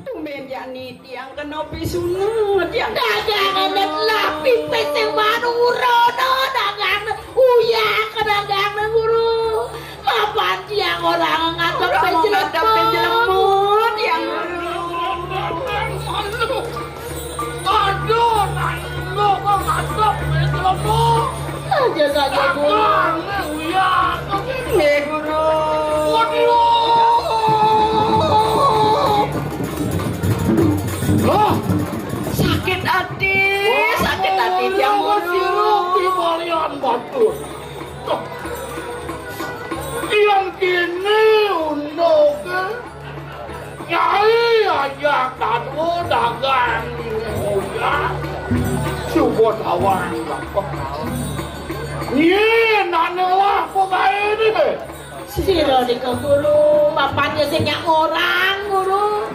Tumben jani tiang kena pisunut tiang dagangan dan lapi pesewan urono dagangan uya kedagangan guru mapan tiang orang ngadep penjelemut tiang aduh lo kok ngadep penjelemut saja saja guru uya guru loh sakit hati tiang guru di balian batu yang kini untuk nyai aja kado dagang di Hoya coba tawang bapak ini nanelah pemain ini siro di ke guru bapaknya sehingga orang guru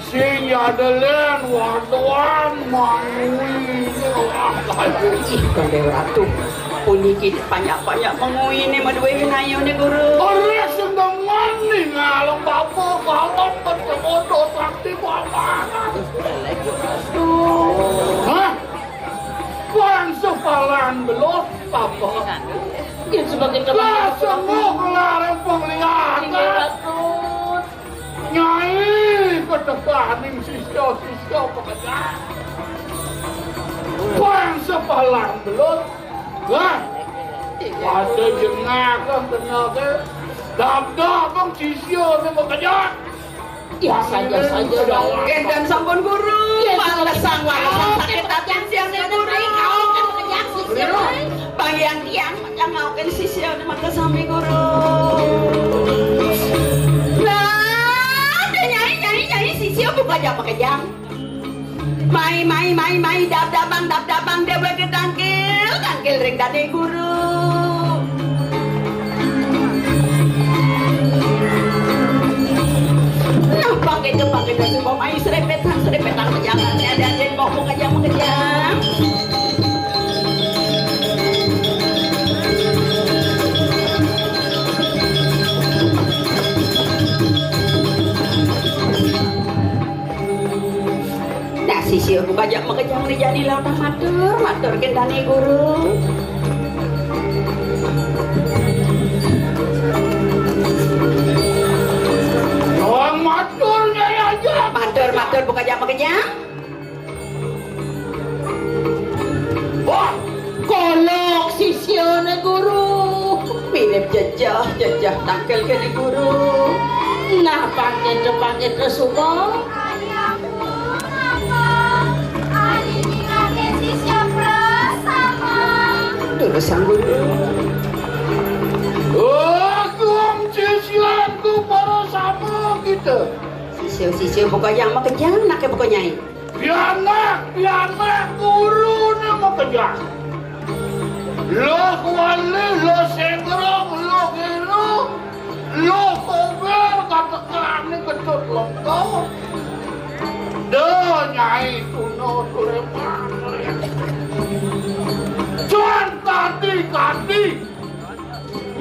sing adelen wardoan mangui Kande ratu punyi kita banyak-banyak mengui ini maduin ayo nih guru orang sendengan nih ngalong bapak kalau berjodoh sakti bapak hah? Kuang sepalan belum bapak dia sebagai lah semua kelarang penglihatan Nyai kedepaning sisya-sisya pekerjaan Kuang sepalan belum lah ada jengakan tenaga dap-dap bang sisya ni pekerjaan ya saja dan sampun guru walesan sakit hati siang nih guru kau kan menyaksikan bagian tiang yang ngaukin sisya nih maka sampai guru nyai sisya buka jam pakai jam mai dap-dabang dia bagi tangkil ring dari guru pakai itu semua mai serepetan kejangan ada yang mau mengejar nah sisir buka jam mengejar jadi latah matur kendani guru matur buka jam mengejar wah kolok sisione guru mirip jejah tangkel ke di guru nah pakai ke semua terus sanggup Agum sisianku para sama kita sisir buka jam mengejar nak buka nyai Pianak guru ni makejar. Lo kuali, lo sengrong, lo gelo, lo kober katakan ni ketut longkau. Dah nyai tuno tureman. Cuan tadi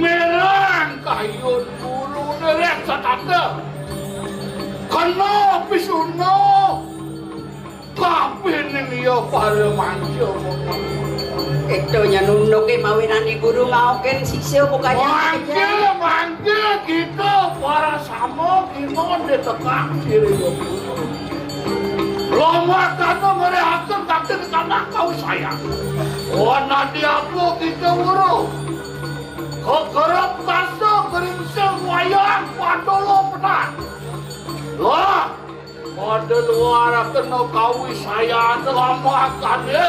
merang kayun guru derek satanda. Kena pisuno. Kapin yang ia pada manja itu nyanunduk mawinani guru ngauken sisir buka jam mangke kita para sama kita ditekak diri lama kata merehakan kakek karena kau sayang warna dia aku kita buru kekerap kasa geringsel wayang padolo penat lah pada luar kena kawi saya lama kan ya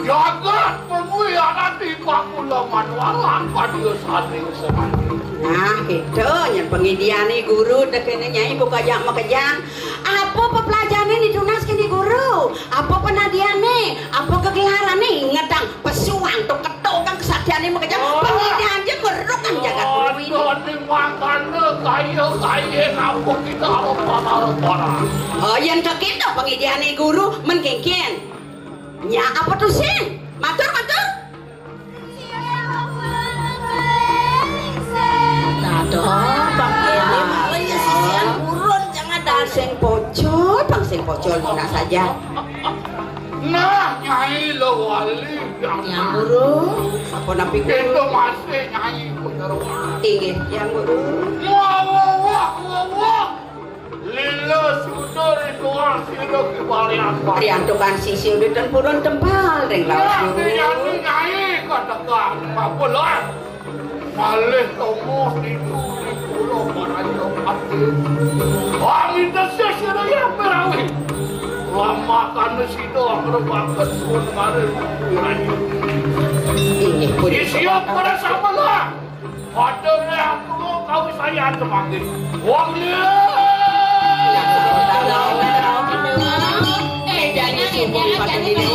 jagat penguya nanti pakulaman walang pada saling semati nah itu yang pengidiani guru dekene nyai buka jam makejang apa pepelajaran ini tunaskan di guru apa penadiane apa kegelarane ngedang pesuang tuh ketukang kesadian ini makejang pengidian aja merukan jagat guru ini aduh makan kaya ngapu kita harap-harap oh yang ke kita pengidiani guru mengkengken ya apa tuh sih matur Aduh, pakai ini malah ya sisian burun jangan Pangsing pocol Nuna saja. Nah, Nyai Lewali Yang Guru. Apa napi itu guru? masih Nyai bener. Inggih, yang guru. Wah. Lila sudah itu hasil kebalian. Riantukan sisi udah dan purun tempal ring lawas Nah, guru. ini Nyai katakan apa lah? Malih tomo itu di pulau Marajo Pati. Wah, minta sesira yang berawi. Lama kan situ merupakan pun kemarin. Inggih pun. Siap pada sama lah. Ada yang perlu kau saya semakin. Wang Jangan